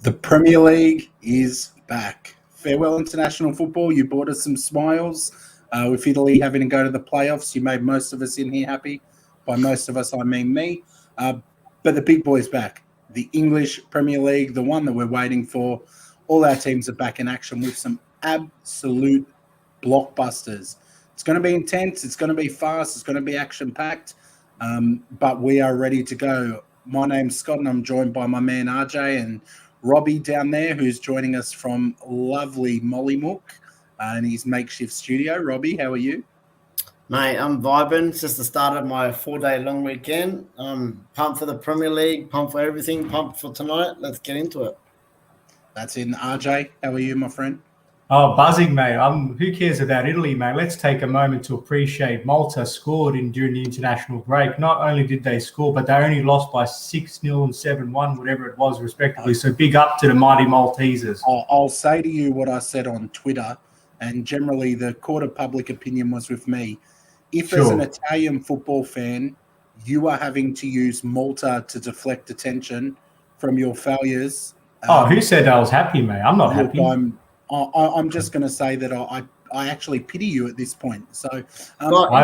The Premier League is back. Farewell international football. You brought us some smiles. With Italy having to go to the playoffs, you made most of us in here happy. By most of us, I mean me. But the big boy's back. The English Premier League, the one that we're waiting for. All our teams are back in action with some absolute blockbusters. It's going to be intense. It's going to be fast. It's going to be action-packed. But we are ready to go. My name's Scott, and I'm joined by my man RJ and Robbie down there, who's joining us from lovely Mollymook in his makeshift studio. Robbie, how are you? Mate, I'm vibing. It's just the start of my 4-day long weekend. Pumped for the Premier League, pumped for everything, pumped for tonight. Let's get into it. That's in. RJ, how are you, my friend? Oh, buzzing, mate. Who cares about Italy, mate? Let's take a moment to appreciate Malta scored during the international break. Not only did they score, but they only lost by 6-0 and 7-1, whatever it was, respectively. So big up to the mighty Maltesers. I'll say to you what I said on Twitter, and generally the court of public opinion was with me. If as an Italian football fan, you are having to use Malta to deflect attention from your failures. Who said I was happy, mate? I'm not happy. I'm just going to say that I actually pity you at this point. So, it's over,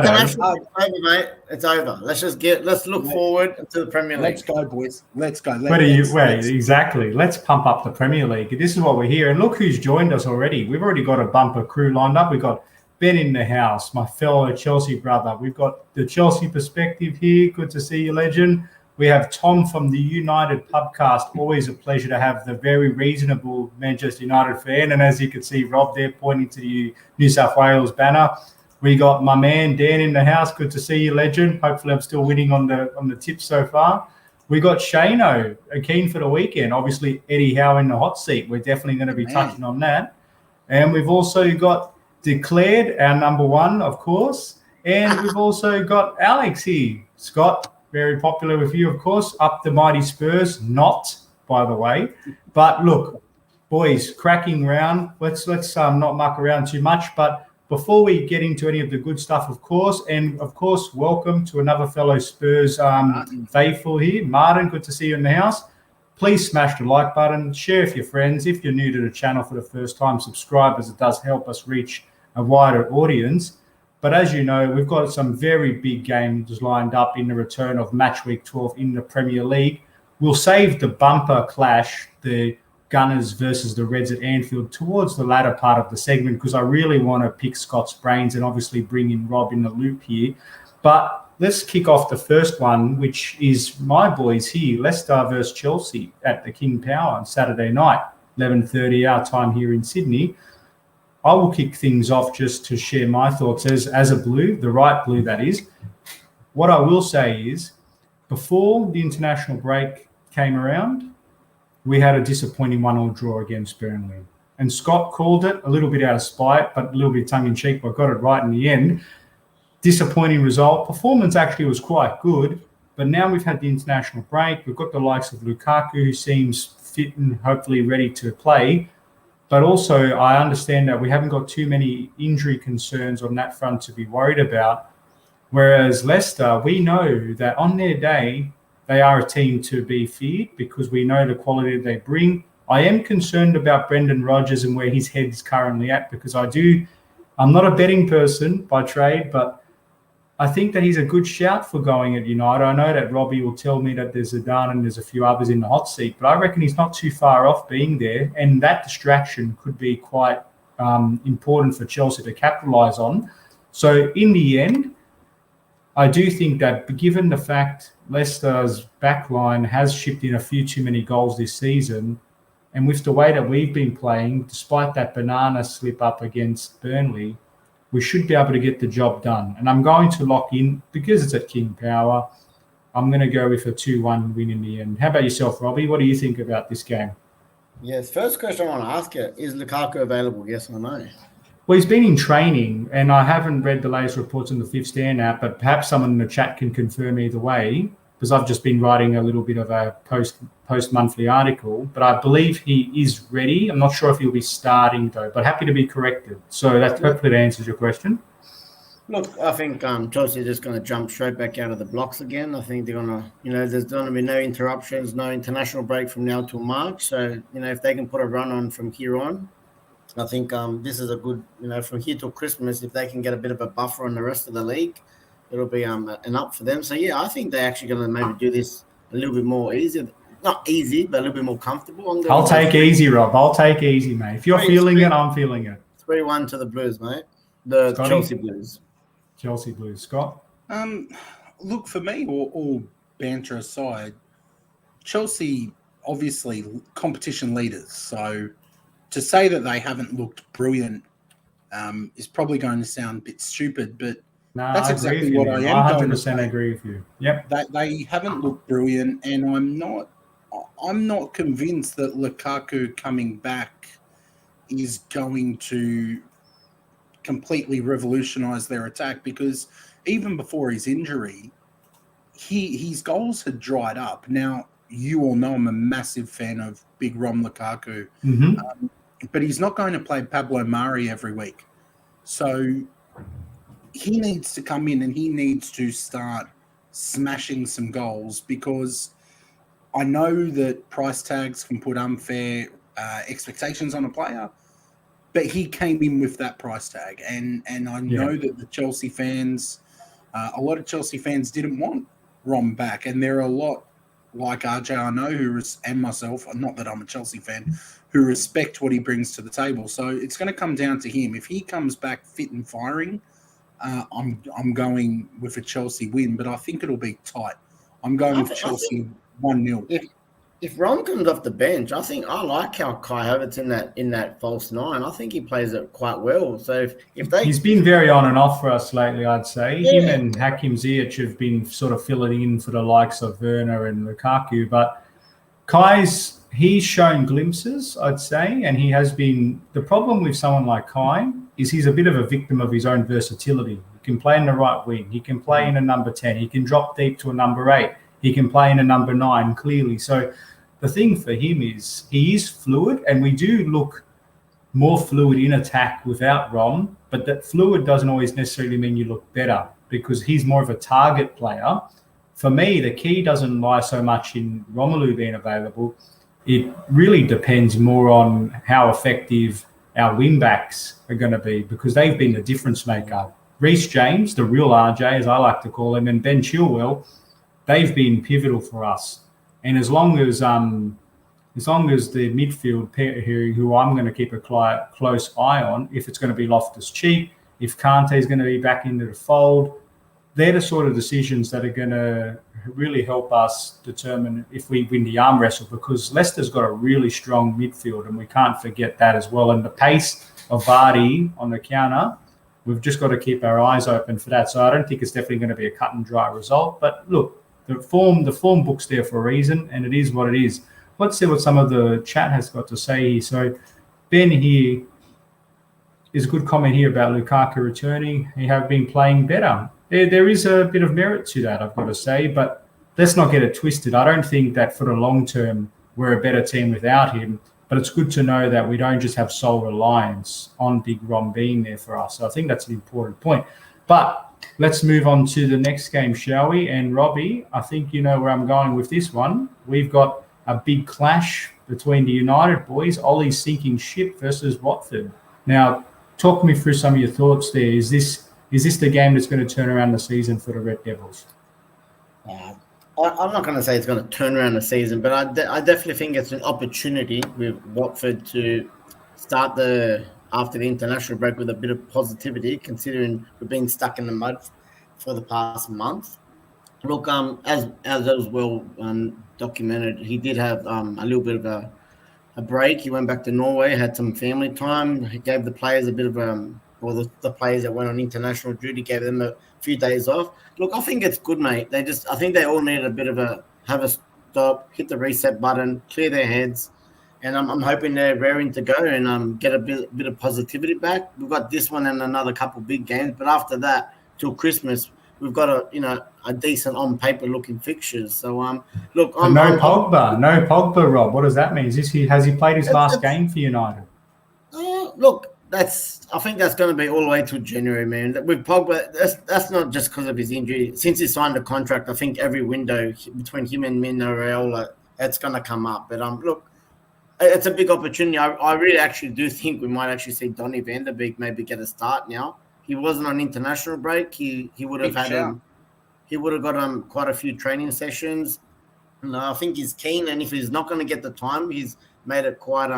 mate. It's over. Let's look forward to the Premier League. Let's go, boys. Let's go. Exactly. Let's pump up the Premier League. This is what we're here. And look who's joined us already. We've already got a bumper crew lined up. We've got Ben in the house, my fellow Chelsea brother. We've got the Chelsea perspective here. Good to see you, legend. We have Tom from the United Pubcast. Always a pleasure to have the very reasonable Manchester United fan. And as you can see, Rob there pointing to the New South Wales banner. We got my man Dan in the house. Good to see you, legend. Hopefully I'm still winning on the tips so far. We got Shano, keen for the weekend. Obviously, Eddie Howe in the hot seat. We're definitely going to be touching on that. And we've also got Declared, our number one, of course. And we've also got Alex here. Scott, very popular with you, of course. Up the mighty Spurs, not, by the way. But look, boys, cracking round. Let's not muck around too much. But before we get into any of the good stuff, of course, welcome to another fellow Spurs faithful here. Martin, good to see you in the house. Please smash the like button, share with your friends. If you're new to the channel for the first time, subscribe, as it does help us reach a wider audience. But as you know, we've got some very big games lined up in the return of match week 12 in the Premier League. We'll save the bumper clash, the Gunners versus the Reds at Anfield, towards the latter part of the segment, because I really want to pick Scott's brains and obviously bring in Rob in the loop here. But let's kick off the first one, which is my boys here, Leicester versus Chelsea at the King Power on Saturday night, 11:30 our time here in Sydney. I will kick things off just to share my thoughts as a blue, the right blue that is. What I will say is, before the international break came around, we had a disappointing 1-1 draw against Burnley. And Scott called it a little bit out of spite, but a little bit tongue-in-cheek, but got it right in the end. Disappointing result. Performance actually was quite good, but now we've had the international break. We've got the likes of Lukaku, who seems fit and hopefully ready to play. But also, I understand that we haven't got too many injury concerns on that front to be worried about. Whereas Leicester, we know that on their day, they are a team to be feared because we know the quality they bring. I am concerned about Brendan Rodgers and where his head's currently at, because I'm not a betting person by trade, but I think that he's a good shout for going at United. I know that Robbie will tell me that there's Zidane and there's a few others in the hot seat, but I reckon he's not too far off being there, and that distraction could be quite important for Chelsea to capitalise on. So in the end, I do think that given the fact Leicester's backline has shipped in a few too many goals this season, and with the way that we've been playing, despite that banana slip up against Burnley, we should be able to get the job done. And I'm going to lock in, because it's at King Power, I'm going to go with a 2-1 win in the end. How about yourself, Robbie? What do you think about this game? Yes, first question I want to ask you, is Lukaku available, yes or no? Well, he's been in training, and I haven't read the latest reports on the Fifth Stand app, but perhaps someone in the chat can confirm either way, because I've just been writing a little bit of a post-monthly article, but I believe he is ready. I'm not sure if he'll be starting, though, but happy to be corrected. So that hopefully that answers your question. Look, I think Chelsea are just going to jump straight back out of the blocks again. I think they're going to, there's going to be no interruptions, no international break from now till March. So, if they can put a run on from here on, I think this is a good, from here till Christmas, if they can get a bit of a buffer on the rest of the league, it'll be an up for them. So, yeah, I think they're actually going to maybe do this a little bit more easy. Not easy, but a little bit more comfortable. I'll take easy, Rob. I'll take easy, mate. If you're feeling it, I'm feeling it. 3-1 to the Blues, mate. The Scotty? Chelsea Blues. Chelsea Blues. Scott? Look, for me, all banter aside, Chelsea, obviously, competition leaders. So to say that they haven't looked brilliant is probably going to sound a bit stupid, but that's exactly what I am going to say. 100% agree with you. Yep. They haven't looked brilliant, and I'm not convinced that Lukaku coming back is going to completely revolutionise their attack, because even before his injury, his goals had dried up. Now, you all know I'm a massive fan of Big Rom Lukaku, but he's not going to play Pablo Mari every week. So he needs to come in and he needs to start smashing some goals, because I know that price tags can put unfair expectations on a player, but he came in with that price tag. And I know that the Chelsea fans, a lot of Chelsea fans didn't want Rom back. And there are a lot like RJ I know and myself, not that I'm a Chelsea fan, who respect what he brings to the table. So it's going to come down to him. If he comes back fit and firing, I'm going with a Chelsea win, but I think it'll be tight. I'm going with Chelsea 1-0. If Rom comes off the bench, I think I like how Kai Havertz in that false nine. I think he plays it quite well. So if he's been very on and off for us lately, I'd say. Yeah. Him and Hakim Ziyech have been sort of filling in for the likes of Werner and Lukaku, but he's shown glimpses, I'd say, and he has been. The problem with someone like Kai is he's a bit of a victim of his own versatility. He can play in the right wing. He can play in a number 10. He can drop deep to a number 8. He can play in a number 9, clearly. So the thing for him is he is fluid, and we do look more fluid in attack without Rom, but that fluid doesn't always necessarily mean you look better, because he's more of a target player. For me, the key doesn't lie so much in Romelu being available. It really depends more on how effective our wing-backs are going to be, because they've been the difference maker. Reece James, the real RJ, as I like to call him, and Ben Chilwell, they've been pivotal for us. And as long as the midfield pair here, who I'm going to keep a close eye on, if it's going to be Loftus-Cheek, if Kante is going to be back into the fold, they're the sort of decisions that are going to really help us determine if we win the arm wrestle, because Leicester's got a really strong midfield, and we can't forget that as well. And the pace of Vardy on the counter, we've just got to keep our eyes open for that. So I don't think it's definitely going to be a cut and dry result. But look, the form book's there for a reason, and it is what it is. Let's see what some of the chat has got to say here. So Ben here is a good comment here about Lukaku returning. He have been playing better. There is a bit of merit to that, I've got to say, but let's not get it twisted. I don't think that for the long term we're a better team without him, but it's good to know that we don't just have sole reliance on Big Rom being there for us. So I think that's an important point. But let's move on to the next game, shall we? And Robbie, I think you know where I'm going with this one. We've got a big clash between the United boys, Ollie's sinking ship versus Watford. Now, talk me through some of your thoughts there. Is this the game that's going to turn around the season for the Red Devils? I'm not going to say it's going to turn around the season, but I definitely think it's an opportunity with Watford to start after the international break with a bit of positivity, considering we've been stuck in the mud for the past month. Look, as it was well documented, he did have a little bit of a break. He went back to Norway, had some family time. He gave the players a bit of the players that went on international duty, gave them a few days off. Look, I think it's good, mate. I think they all need a bit of have a stop, hit the reset button, clear their heads, and I'm hoping they're raring to go and get a bit of positivity back. We've got this one and another couple big games, but after that, till Christmas, we've got a decent on paper looking fixtures. So look, no Pogba, Rob. What does that mean? Has he played his last game for United? Look, I think that's going to be all the way till January, man. With Pogba, that's not just because of his injury. Since he signed the contract, I think every window between him and Mino Raiola, it's going to come up. But look, it's a big opportunity. I really actually do think we might actually see Donny van der Beek maybe get a start now. He wasn't on international break. He would have got quite a few training sessions. And I think he's keen, and if he's not going to get the time, he's made it quite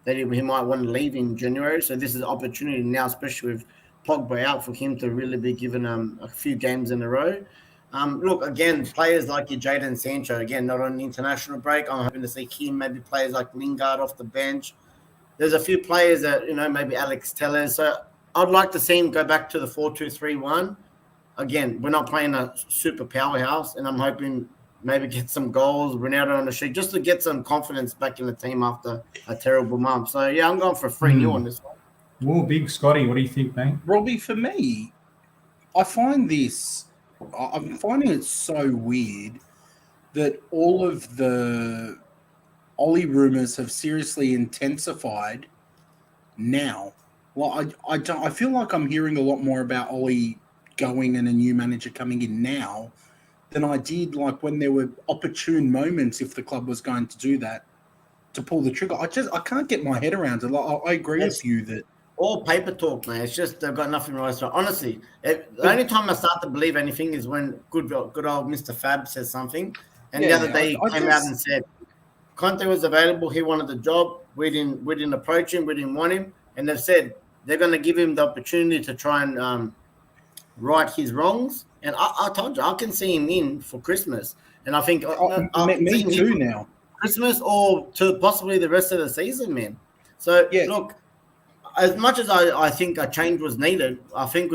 that he might want to leave in January. So this is an opportunity now, especially with Pogba out, for him to really be given a few games in a row. Look, again, players like your Jadon Sancho, again, not on the international break. I'm hoping to see him, maybe players like Lingard off the bench. There's a few players that, maybe Alex Telles. So I'd like to see him go back to the 4-2-3-1. Again, we're not playing a super powerhouse, and I'm hoping maybe get some goals, Ronaldo on the sheet, just to get some confidence back in the team after a terrible month. So, yeah, I'm going for 3-0 on this one. Well, big Scotty, what do you think, mate? Robbie, for me, I'm finding it so weird that all of the Ollie rumours have seriously intensified now. Well, I feel like I'm hearing a lot more about Ollie going and a new manager coming in now than I did like when there were opportune moments, if the club was going to do that, to pull the trigger. I can't get my head around it. I agree with you that all paper talk, man. It's just they've got nothing right. So honestly, the only time I start to believe anything is when good old Mr. Fab says something. And the other day he came out and said Conte was available. He wanted the job. We didn't approach him. We didn't want him. And they've said they're going to give him the opportunity to try and right his wrongs. And I told you, I can see him in for Christmas. And I think me too now. Christmas or to possibly the rest of the season, man. So look, as much as I think a change was needed, I think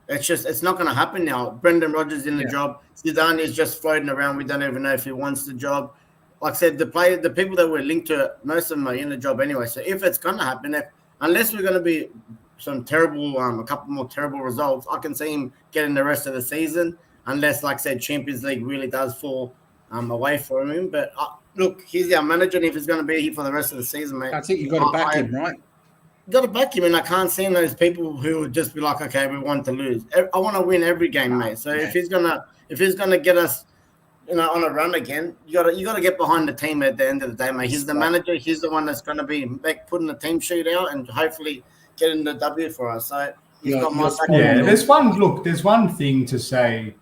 it's not going to happen now. Brendan Rodgers in the job. Zidane is just floating around. We don't even know if he wants the job. Like I said, the people that we're linked to, most of them are in the job anyway. So if it's going to happen, unless we're going to be some terrible, a couple more terrible results, I can see him getting the rest of the season, unless, like I said, Champions League really does fall away from him. But look, he's our manager, and if he's going to be here for the rest of the season, mate. That's it. You've got to back him, right? You've got to back him, and I can't stand those people who would just be like, okay, we want to lose. I want to win every game, mate. So if he's gonna get us, on a run again, you got to get behind the team at the end of the day, mate. He's the manager. He's the one that's going to be putting the team sheet out and hopefully getting the W for us. So he's got my back. Yeah, there's one thing to say.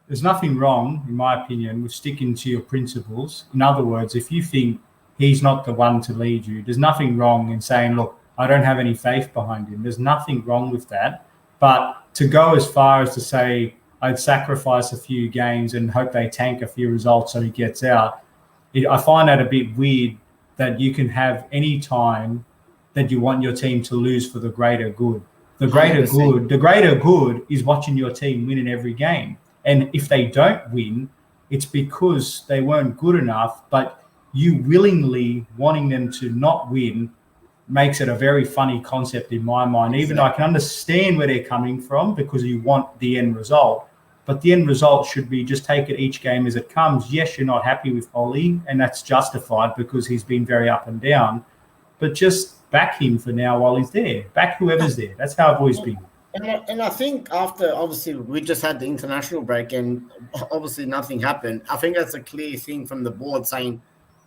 There's nothing wrong, in my opinion, with sticking to your principles. In other words, if you think he's not the one to lead you, there's nothing wrong in saying, look, I don't have any faith behind him. There's nothing wrong with that. But to go as far as to say, I'd sacrifice a few games and hope they tank a few results so he gets out, I find that a bit weird that you can have any time that you want your team to lose for the greater good. The greater good is watching your team win in every game. And if they don't win, it's because they weren't good enough, but you willingly wanting them to not win makes it a very funny concept in my mind. Even though I can understand where they're coming from because you want the end result, but the end result should be just take it each game as it comes. Yes, you're not happy with Ollie, and that's justified because he's been very up and down, but just back him for now while he's there. Back whoever's there. That's how I've always been. And I think after, obviously, we just had the international break and obviously nothing happened. I think that's a clear thing from the board saying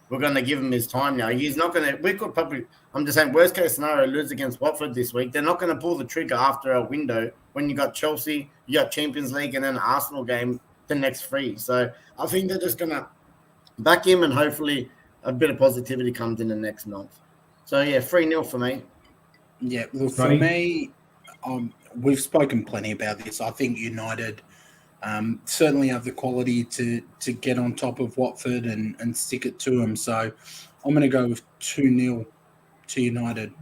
we're going to give him his time now. He's not going to – we could probably – I'm just saying worst case scenario, lose against Watford this week. They're not going to pull the trigger after a window when you got Chelsea, you got Champions League, and then an Arsenal game the next 3. So I think they're just going to back him and hopefully a bit of positivity comes in the next month. So, yeah, 3-0 for me. Yeah, look, for me, we've spoken plenty about this. I think United certainly have the quality to get on top of Watford and stick it to them. So I'm going to go with 2-0 to United.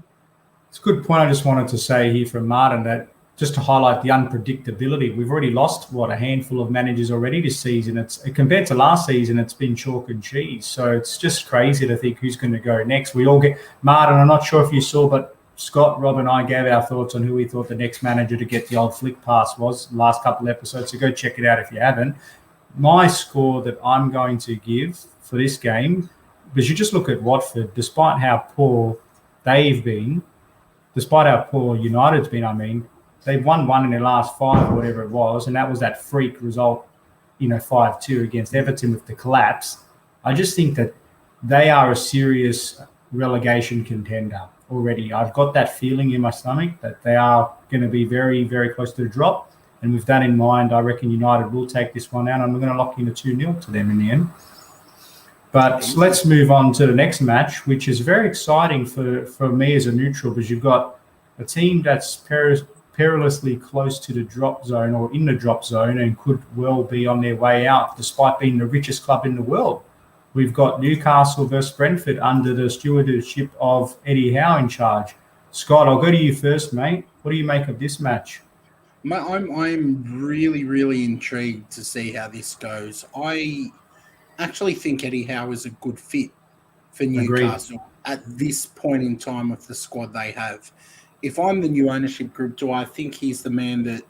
It's a good point. I just wanted to say here from Martin that just to highlight the unpredictability, we've already lost, a handful of managers already this season. It's compared to last season, it's been chalk and cheese. So it's just crazy to think who's going to go next. We all get – Martin, I'm not sure if you saw, but Scott, Rob, and I gave our thoughts on who we thought the next manager to get the old flick pass was last couple of episodes. So go check it out if you haven't. My score that I'm going to give for this game, because you just look at Watford, despite how poor they've been, despite how poor United's been, they've won one in their last 5 or whatever it was, and that was that freak result, 5-2 against Everton with the collapse. I just think that they are a serious relegation contender already. I've got that feeling in my stomach that they are going to be very, very close to the drop. And with that in mind, I reckon United will take this one out. I'm going to lock in a 2-0 to them in the end. But let's move on to the next match, which is very exciting for me as a neutral, because you've got a team that's perilously close to the drop zone or in the drop zone and could well be on their way out, despite being the richest club in the world. We've got Newcastle versus Brentford under the stewardship of Eddie Howe in charge. Scott, I'll go to you first, mate. What do you make of this match? I'm really, really intrigued to see how this goes. I actually think Eddie Howe is a good fit for Newcastle at this point in time with the squad they have. If I'm the new ownership group, do I think he's the man that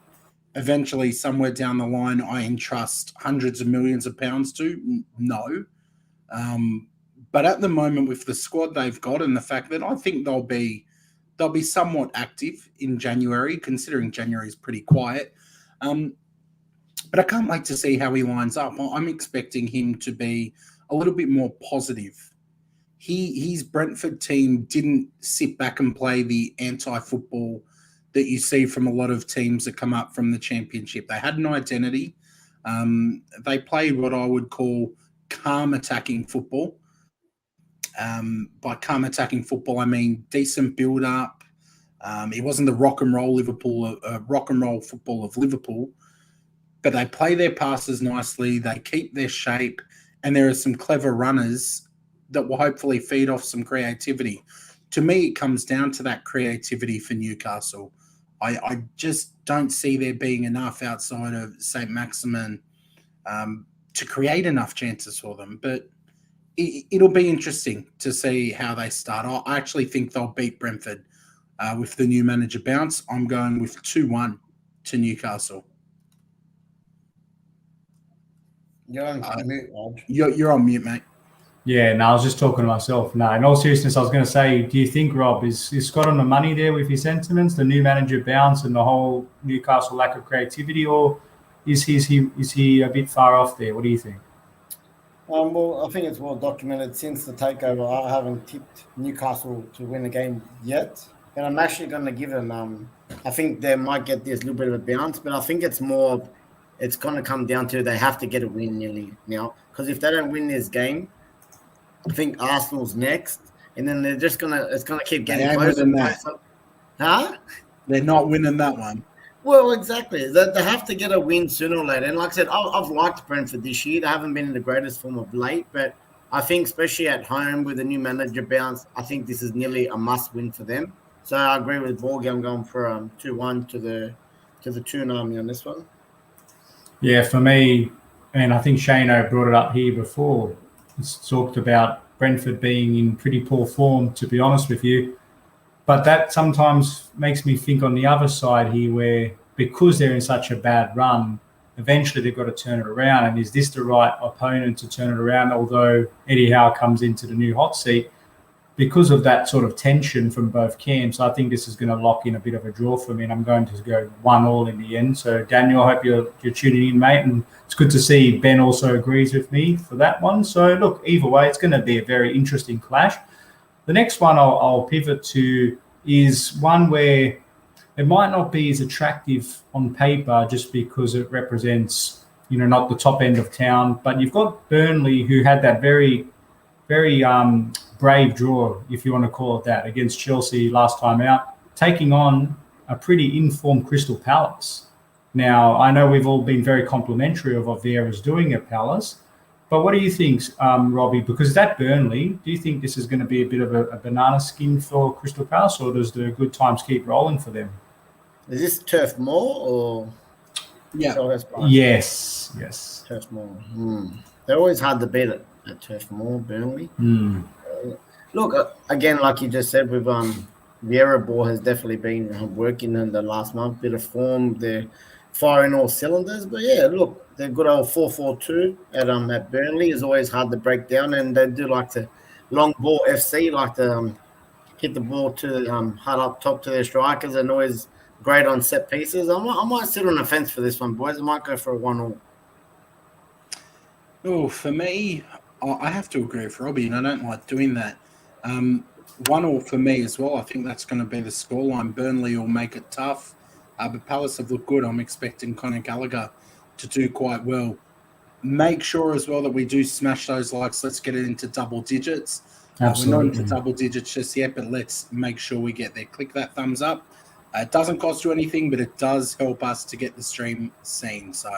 eventually somewhere down the line I entrust hundreds of millions of pounds to? No. But at the moment with the squad they've got and the fact that I think they'll be somewhat active in January, considering January is pretty quiet. But I can't wait to see how he lines up. I'm expecting him to be a little bit more positive. His Brentford team didn't sit back and play the anti-football that you see from a lot of teams that come up from the Championship. They had an identity. They played what I would call calm attacking football. By calm attacking football, I mean decent build-up. It wasn't the rock and roll football of Liverpool, but they play their passes nicely. They keep their shape, and there are some clever runners that will hopefully feed off some creativity. To me, it comes down to that creativity for Newcastle. I just don't see there being enough outside of St. Maximin to create enough chances for them. But it'll be interesting to see how they start. I actually think they'll beat Brentford with the new manager bounce. I'm going with 2-1 to Newcastle. You're on mute, Rog. You're on mute, mate. Yeah, no, I was just talking to myself. No, in all seriousness, I was going to say, do you think, Rob, is Scott on the money there with his sentiments, the new manager bounce and the whole Newcastle lack of creativity, or is he a bit far off there? What do you think? Well, I think it's well documented since the takeover. I haven't tipped Newcastle to win the game yet, and I'm actually going to give them. I think they might get this little bit of a bounce, but I think it's more. It's going to come down to they have to get a win nearly now, because if they don't win this game, I think Arsenal's next, and then they're just it's gonna keep getting closer. Huh? They're not winning that one. Well, exactly. They have to get a win sooner or later. And like I said, I've liked Brentford this year. They haven't been in the greatest form of late, but I think especially at home with a new manager bounce, I think this is nearly a must-win for them. So I agree with Borgie. I'm going for 2-1 to the Toon Army on this one. Yeah, for me, and I think Shano brought it up here before. It's talked about Brentford being in pretty poor form, to be honest with you. But that sometimes makes me think on the other side here where because they're in such a bad run, eventually they've got to turn it around. And is this the right opponent to turn it around? Although Eddie Howe comes into the new hot seat, because of that sort of tension from both camps, I think this is going to lock in a bit of a draw for me, and I'm going to go 1-1 in the end. So, Daniel, I hope you're tuning in, mate, and it's good to see Ben also agrees with me for that one. So, look, either way, it's going to be a very interesting clash. The next one I'll pivot to is one where it might not be as attractive on paper just because it represents, not the top end of town, but you've got Burnley who had that very, very brave draw, if you want to call it that, against Chelsea last time out, taking on a pretty informed Crystal Palace. Now, I know we've all been very complimentary of what Vieira's doing at Palace, but what do you think, Robbie? Because that Burnley, do you think this is going to be a bit of a banana skin for Crystal Palace, or does the good times keep rolling for them? Is this Turf Moor or? Yeah. Yes. Turf Moor. They're always hard to beat at Turf Moor, Burnley. Look, again, like you just said, with Vieira ball has definitely been working in the last month. Bit of form, they're firing all cylinders. But yeah, look, the good old 4-4-2 at Burnley is always hard to break down, and they do like to long ball FC, like to hit the ball to hard up top to their strikers, and always great on set pieces. I might sit on the fence for this one, boys. I might go for a 1-1. Oh, for me, I have to agree with Robbie, and I don't like doing that. 1-1 for me as well. I think that's going to be the scoreline. Burnley will make it tough, but Palace have looked good. I'm expecting Conor Gallagher to do quite well. Make sure as well that we do smash those likes. Let's get it into double digits. We're not into double digits just yet, but let's make sure we get there. Click that thumbs up. It doesn't cost you anything, but it does help us to get the stream seen. So,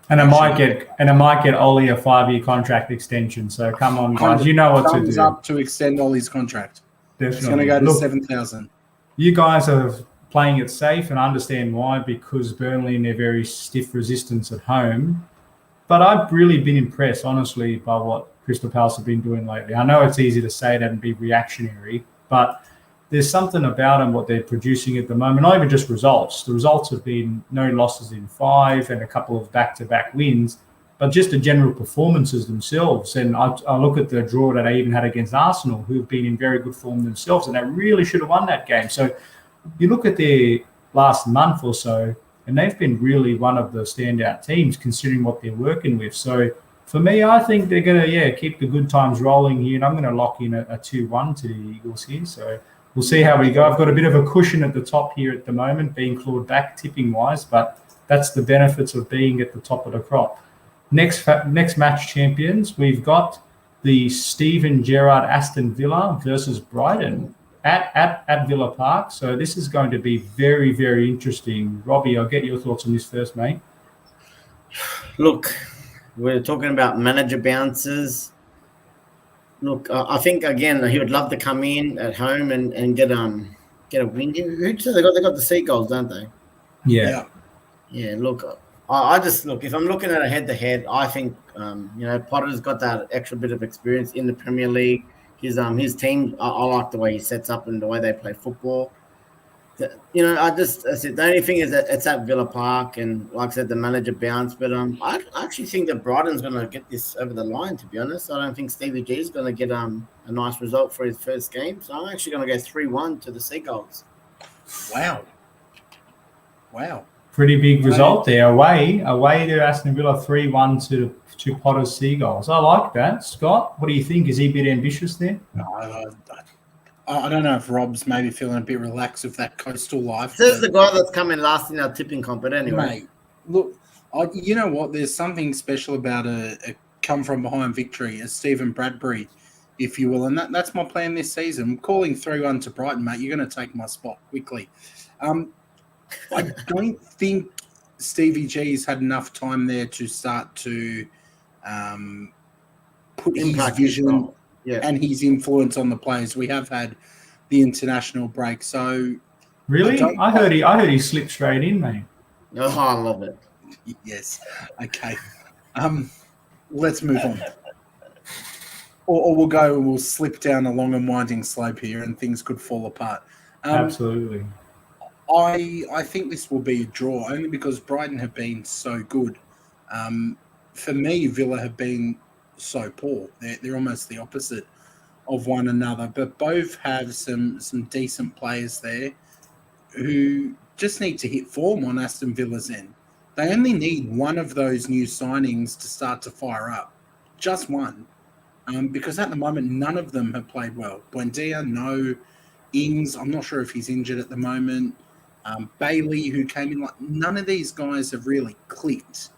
and I might get Ollie a 5-year contract extension. So come on, guys, you know what to do. Thumbs up to extend Ollie's contract. Definitely. It's going to go to 7,000. You guys are playing it safe, and I understand why, because Burnley and their very stiff resistance at home. But I've really been impressed, honestly, by what Crystal Palace have been doing lately. I know it's easy to say that and be reactionary, but there's something about them, what they're producing at the moment, not even just results. The results have been no losses in 5 and a couple of back-to-back wins, but just the general performances themselves. And I look at the draw that they even had against Arsenal, who've been in very good form themselves, and they really should have won that game. So you look at their last month or so, and they've been really one of the standout teams considering what they're working with. So for me, I think they're going to, keep the good times rolling here, and I'm going to lock in a 2-1 to the Eagles here. So we'll see how we go. I've got a bit of a cushion at the top here at the moment, being clawed back tipping-wise, but that's the benefits of being at the top of the crop. Next match champions, we've got the Steven Gerrard Aston Villa versus Brighton at Villa Park. So this is going to be very, very interesting. Robbie, I'll get your thoughts on this first, mate. Look, we're talking about manager bounces. Look, I think again he would love to come in at home and get a win. Who said they got the Seagulls, don't they? Yeah. Look, I just look, if I'm looking at a head-to-head, I think Potter's got that extra bit of experience in the Premier League. His team, I like the way he sets up and the way they play football. The only thing is that it's at Villa Park, and like I said, the manager bounced. But I actually think that Brighton's going to get this over the line. To be honest, I don't think Stevie G is going to get a nice result for his first game. So I'm actually going to go 3-1 to the Seagulls. Wow. Pretty big result there. Away to Aston Villa, 3-1 to Potter's Seagulls. I like that. Scott, what do you think? Is he a bit ambitious there? I don't know if Rob's maybe feeling a bit relaxed with that coastal life. This is the guy that's coming last in our tipping comp, but anyway. Mate, look, you know what? There's something special about a come-from-behind victory, a Stephen Bradbury, if you will, and that's my plan this season. I'm calling 3-1 to Brighton, mate. You're going to take my spot quickly. I don't think Stevie G's had enough time there to start to put his vision and his influence on the players. We have had the international break, so really, I heard he slipped straight in, mate. Oh, I love it. Yes. Okay. Let's move on. Or we'll go and we'll slip down a long and winding slope here, and things could fall apart. Absolutely. I think this will be a draw only because Brighton have been so good. For me, Villa have been so poor. They're almost the opposite of one another, but both have some decent players there who just need to hit form on Aston Villa's end. They only need one of those new signings to start to fire up. Just one. Because at the moment, none of them have played well. Buendia, no. Ings, I'm not sure if he's injured at the moment. Bailey, who came in, none of these guys have really clicked.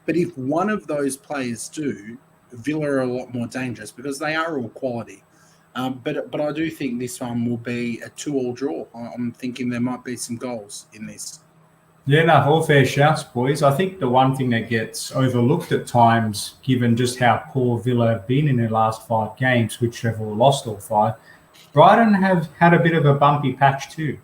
But if one of those players do, Villa are a lot more dangerous because they are all quality. But I do think this one will be a 2-2 draw. I'm thinking there might be some goals in this. Yeah, no, all fair shouts, boys. I think the one thing that gets overlooked at times, given just how poor Villa have been in their last 5 games, which they've all lost all 5, Brighton have had a bit of a bumpy patch too.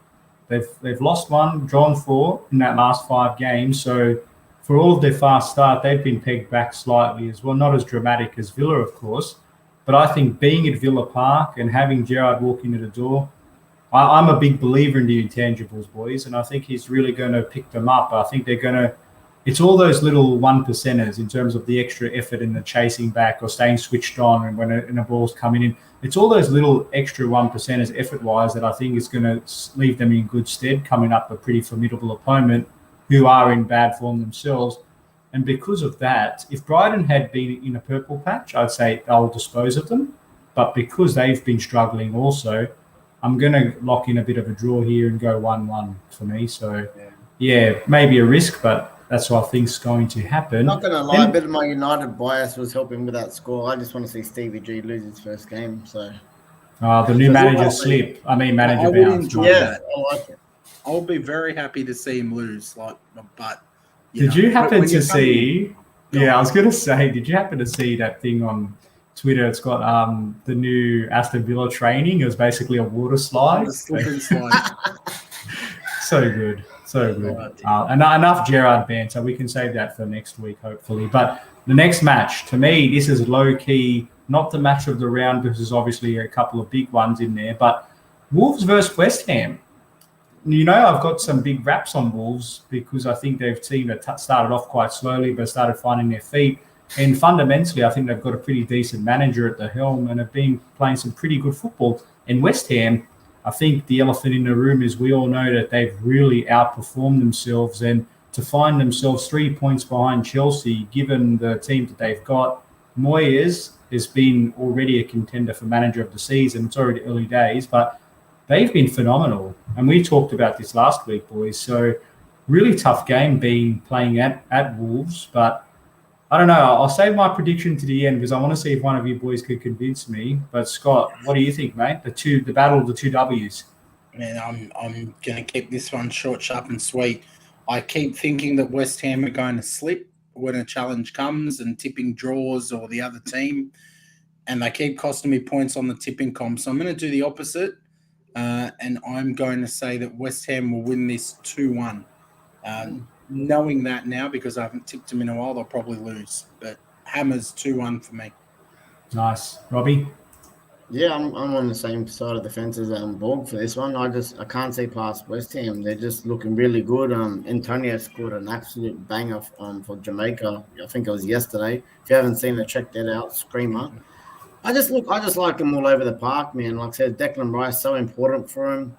They've lost 1, drawn 4 in that last 5 games. So for all of their fast start, they've been pegged back slightly as well. Not as dramatic as Villa, of course. But I think being at Villa Park and having Gerrard walk into the door, I'm a big believer in the intangibles, boys, and I think he's really going to pick them up. I think they're going to it's all those little 1%ers in terms of the extra effort in the chasing back or staying switched on and when a ball's coming in. It's all those little extra 1%ers effort-wise that I think is going to leave them in good stead coming up a pretty formidable opponent who are in bad form themselves. And because of that, if Brighton had been in a purple patch, I'd say they'll dispose of them. But because they've been struggling also, I'm going to lock in a bit of a draw here and go 1-1 for me. So, yeah, maybe a risk, but that's what I think's going to happen. Not going to lie, a bit of my United bias was helping with that score. I just want to see Stevie G lose his first game. So, the new manager slip. Manager bounce. Yeah, I like it. I'll be very happy to see him lose. But did you happen to see? I was going to say, did you happen to see that thing on Twitter? It's got the new Aston Villa training. It was basically a water slide. The slip and slide. So good. So good. And enough Gerrard banter. We can save that for next week, hopefully. But the next match, to me, this is low-key, not the match of the round because there's obviously a couple of big ones in there, but Wolves versus West Ham. I've got some big raps on Wolves because I think they've started off quite slowly but started finding their feet. And fundamentally, I think they've got a pretty decent manager at the helm and have been playing some pretty good football. In West Ham, I think the elephant in the room is we all know that they've really outperformed themselves, and to find themselves 3 points behind Chelsea, given the team that they've got, Moyes has been already a contender for manager of the season. It's already early days, but they've been phenomenal. And we talked about this last week, boys. So really tough game playing at Wolves, but I don't know. I'll save my prediction to the end because I want to see if one of you boys could convince me. But Scott, what do you think, mate? The battle of the two W's. Man, I'm going to keep this one short, sharp, and sweet. I keep thinking that West Ham are going to slip when a challenge comes and tipping draws or the other team, and they keep costing me points on the tipping comp. So I'm going to do the opposite, and I'm going to say that West Ham will win this 2-1. Knowing that now, because I haven't tipped them in a while, they'll probably lose. But Hammers 2-1 for me. Nice. Robbie? Yeah, I'm on the same side of the fence as Borg for this one. I can't see past West Ham. They're just looking really good. Antonio scored an absolute banger for Jamaica. I think it was yesterday. If you haven't seen it, check that out. Screamer. I just like them all over the park, man. Like I said, Declan Rice so important for him.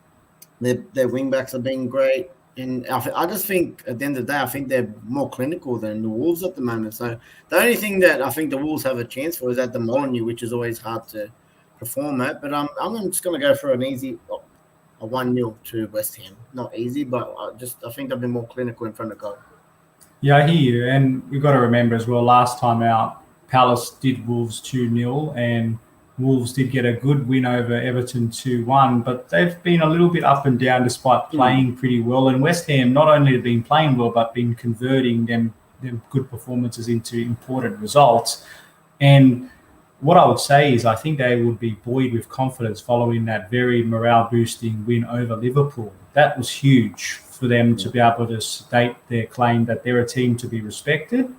Their wing backs have been great. And I just think at the end of the day, I think they're more clinical than the Wolves at the moment. So the only thing that I think the Wolves have a chance for is at the Molyneux, which is always hard to perform at. But I'm just going to go for an easy 1-0 to West Ham. Not easy, but I think they'll be more clinical in front of goal. Yeah, I hear you. And you've got to remember as well, last time out, Palace did Wolves 2-0 and Wolves did get a good win over Everton 2-1, but they've been a little bit up and down despite playing pretty well. And West Ham not only have been playing well, but been converting them good performances into important results. And what I would say is I think they would be buoyed with confidence following that very morale-boosting win over Liverpool. That was huge for them to be able to state their claim that they're a team to be respected.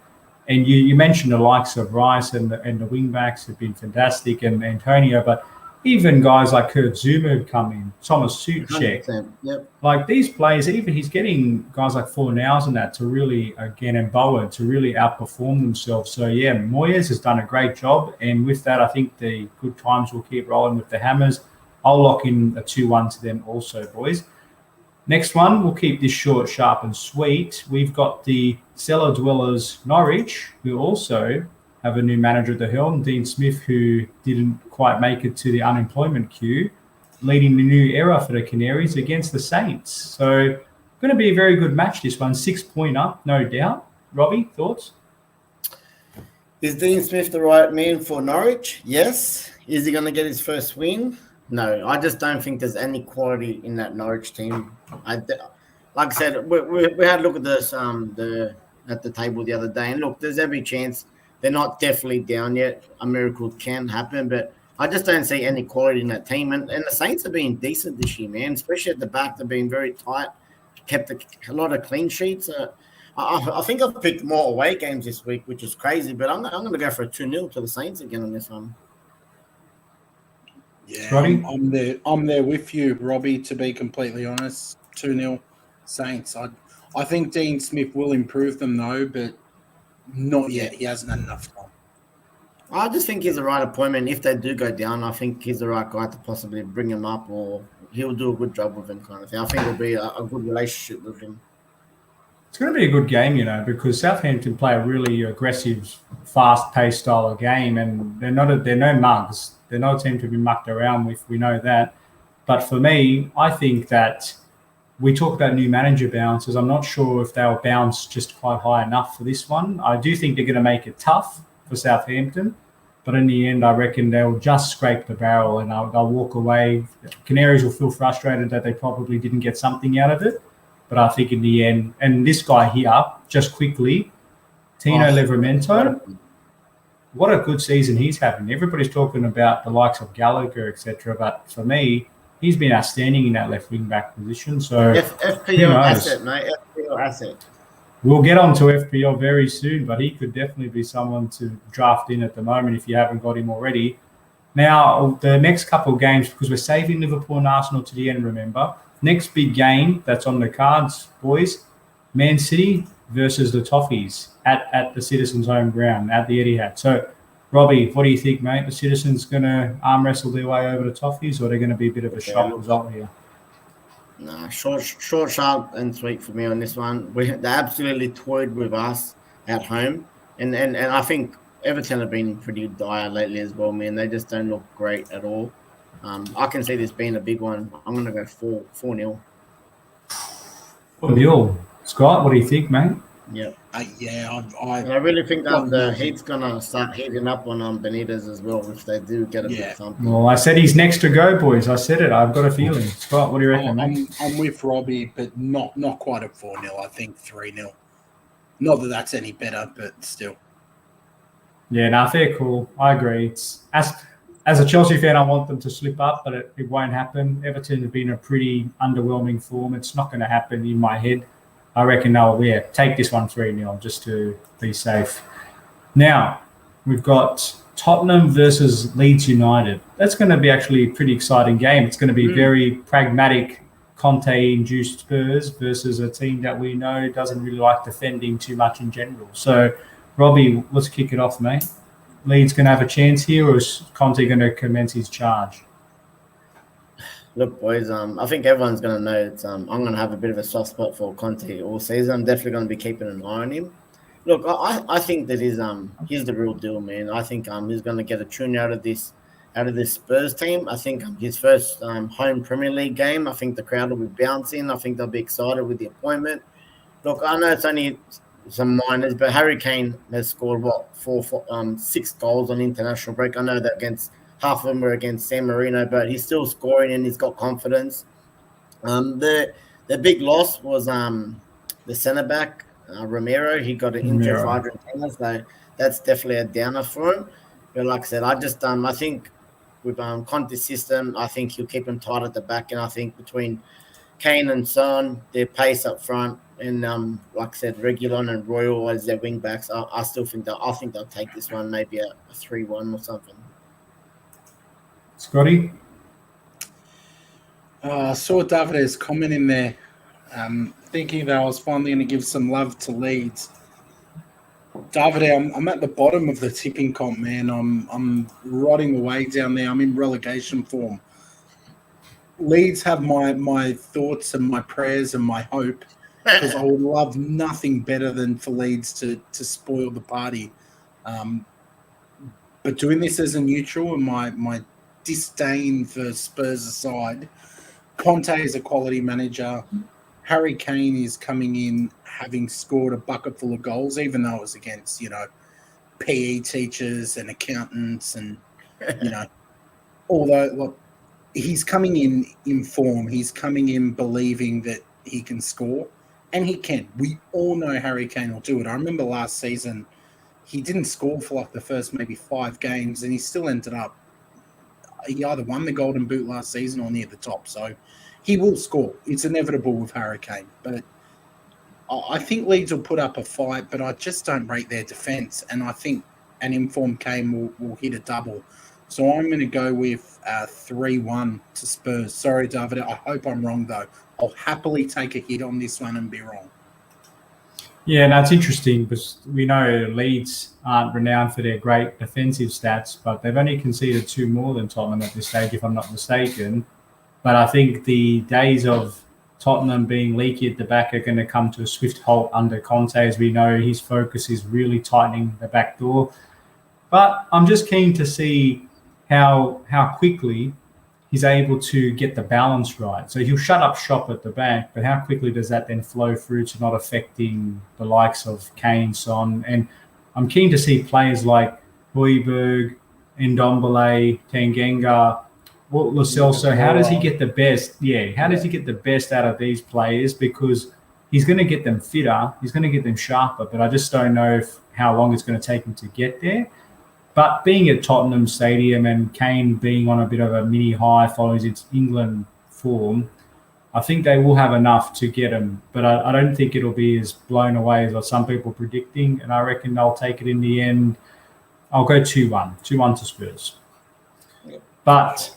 And you mentioned the likes of Rice and the wing-backs have been fantastic, and Antonio, but even guys like Kurt Zuma have come in, Thomas Suchek. Yep. Like these players, even he's getting guys like Fornals and that to really, again, and Bowen to really outperform themselves. So, yeah, Moyes has done a great job. And with that, I think the good times will keep rolling with the Hammers. I'll lock in a 2-1 to them also, boys. Next one, we'll keep this short, sharp, and sweet. We've got the cellar dwellers Norwich, who also have a new manager at the helm, Dean Smith, who didn't quite make it to the unemployment queue, leading the new era for the Canaries against the Saints. So, going to be a very good match, this one. 6-point up, no doubt. Robbie, thoughts? Is Dean Smith the right man for Norwich? Yes. Is he going to get his first win? No, I just don't think there's any quality in that Norwich team. Like I said, we had a look at this at the table the other day, and look, there's every chance they're not definitely down yet. A miracle can happen, but I just don't see any quality in that team. And the Saints have been decent this year, man, especially at the back. They've been very tight, kept a lot of clean sheets. I think I've picked more away games this week, which is crazy, but I'm going to go for a 2-0 to the Saints again on this one. Yeah, I'm there with you, Robbie, to be completely honest. 2-0 Saints. I think Dean Smith will improve them though, but not yet. He hasn't had enough time. I just think he's the right appointment. If they do go down, I think he's the right guy to possibly bring him up, or he'll do a good job with him, kind of thing. I think it'll be a good relationship with him. It's going to be a good game, because Southampton play a really aggressive, fast-paced style of game, and they're no mugs. They're not a team to be mucked around with. We know that. But for me, I think that we talk about new manager bounces. I'm not sure if they'll bounce just quite high enough for this one. I do think they're going to make it tough for Southampton, but in the end, I reckon they'll just scrape the barrel and they'll walk away. Canaries will feel frustrated that they probably didn't get something out of it, but I think in the end, and this guy here, just quickly, Tino Livramento, what a good season he's having. Everybody's talking about the likes of Gallagher, etc., but for me, he's been outstanding in that left wing back position. So FPL asset, mate. FPL asset. We'll get on to FPL very soon, but he could definitely be someone to draft in at the moment if you haven't got him already. Now, the next couple of games, because we're saving Liverpool and Arsenal to the end, remember. Next big game that's on the cards, boys, Man City versus the Toffees at the Citizens' home ground, at the Etihad. So, Robbie, what do you think, mate? The Citizens going to arm wrestle their way over the Toffees, or are they going to be a bit of a shock result here? Nah, short, sharp, and sweet for me on this one. They absolutely toyed with us at home, and I think Everton have been pretty dire lately as well, man. They just don't look great at all. I can see this being a big one. I'm going to go 4-0. 4-0. Scott, what do you think, mate? Yep. I really think that the heat's going to start heating up on Benitez as well if they do get a bit something. Well, I said he's next to go, boys. I said it. I've got a feeling. Scott, what do you reckon, mate? I'm with Robbie, but not quite at 4-0. I think 3-0. Not that that's any better, but still. Yeah, fair call. I agree. It's as a Chelsea fan, I want them to slip up, but it won't happen. Everton have been a pretty underwhelming form. It's not going to happen in my head. I reckon they'll take this one 3-0 just to be safe. Now, we've got Tottenham versus Leeds United. That's going to be actually a pretty exciting game. It's going to be very pragmatic, Conte-induced Spurs versus a team that we know doesn't really like defending too much in general. So, Robbie, let's kick it off, mate. Leeds going to have a chance here, or is Conte going to commence his charge? Look, boys, I think everyone's going to know it's, I'm going to have a bit of a soft spot for Conte all season. I'm definitely going to be keeping an eye on him. Look, I think that he's the real deal, man. I think he's going to get a tune out of this Spurs team. I think his first home Premier League game, I think the crowd will be bouncing. I think they'll be excited with the appointment. Look, I know it's only some minors, but Harry Kane has scored, 6 goals on international break. I know that half of them were against San Marino, but he's still scoring and he's got confidence. The big loss was the centre-back, Romero. He got an injury for Argentina, so that's definitely a downer for him. But like I said, I think with Conte's system, I think he'll keep him tight at the back, and I think between Kane and Son, their pace up front, and like I said, Reguilon and Royal as their wing backs, I still think they'll take this one, maybe a 3-1 or something. Scotty? I saw Davide's comment in there, thinking that I was finally going to give some love to Leeds. Davide, I'm at the bottom of the tipping comp, man. I'm rotting away down there. I'm in relegation form. Leeds have my thoughts and my prayers and my hope, because I would love nothing better than for Leeds to spoil the party. But doing this as a neutral and my disdain for Spurs aside, Conte is a quality manager. Harry Kane is coming in having scored a bucket full of goals, even though it was against, PE teachers and accountants and, although, look, he's coming in form. He's coming in believing that he can score, and he can. We all know Harry Kane will do it. I remember last season, he didn't score for like the first maybe 5 games, and he still ended up, he either won the Golden Boot last season or near the top. So he will score. It's inevitable with Harry Kane. But I think Leeds will put up a fight, but I just don't rate their defence. And I think an informed Kane will hit a double. So I'm going to go with 3-1 to Spurs. Sorry, David. I hope I'm wrong, though. I'll happily take a hit on this one and be wrong. Yeah, that's interesting because we know Leeds aren't renowned for their great defensive stats, but they've only conceded 2 more than Tottenham at this stage, if I'm not mistaken. But I think the days of Tottenham being leaky at the back are going to come to a swift halt under Conte. As we know, his focus is really tightening the back door. But I'm just keen to see how quickly he's able to get the balance right. So he'll shut up shop at the back, but how quickly does that then flow through to not affecting the likes of Kane, Son? And I'm keen to see players like Højbjerg, Ndombele, Tanganga, Lo Celso. How does he get the best? Yeah, how does he get the best out of these players? Because he's going to get them fitter, he's going to get them sharper, but I just don't know how long it's going to take him to get there. But being at Tottenham Stadium and Kane being on a bit of a mini high following his England form, I think they will have enough to get him. But I don't think it'll be as blown away as what some people are predicting. And I reckon they'll take it in the end. I'll go 2-1. 2-1 to Spurs. But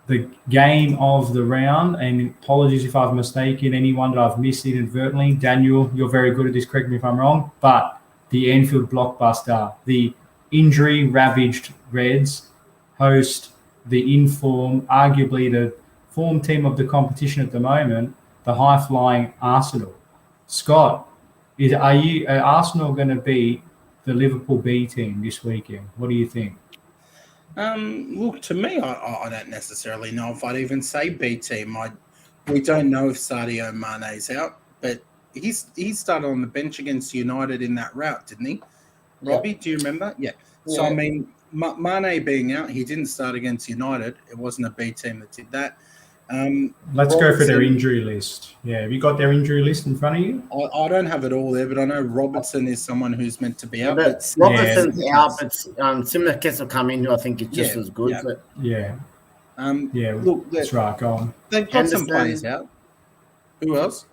the game of the round, and apologies if I've mistaken anyone that I've missed inadvertently. Daniel, you're very good at this. Correct me if I'm wrong. But the Anfield Blockbuster, the injury-ravaged Reds host the in-form, arguably the form team of the competition at the moment, the high-flying Arsenal. Scott, are Arsenal going to beat the Liverpool B team this weekend? What do you think? Look, to me, I don't necessarily know if I'd even say B team. We don't know if Sadio Mane's out, but he started on the bench against United in that route, didn't he? Robbie, do you remember? Yeah. So, I mean, Mane being out, he didn't start against United. It wasn't a B team that did that. Let's go for their injury list. Yeah, have you got their injury list in front of you? I don't have it all there, but I know Robertson is someone who's meant to be out. But Robertson's out, but Simicast will come in, who I think is just as good. Yeah. Look, that's right. Go on. They've got some players out. Who else?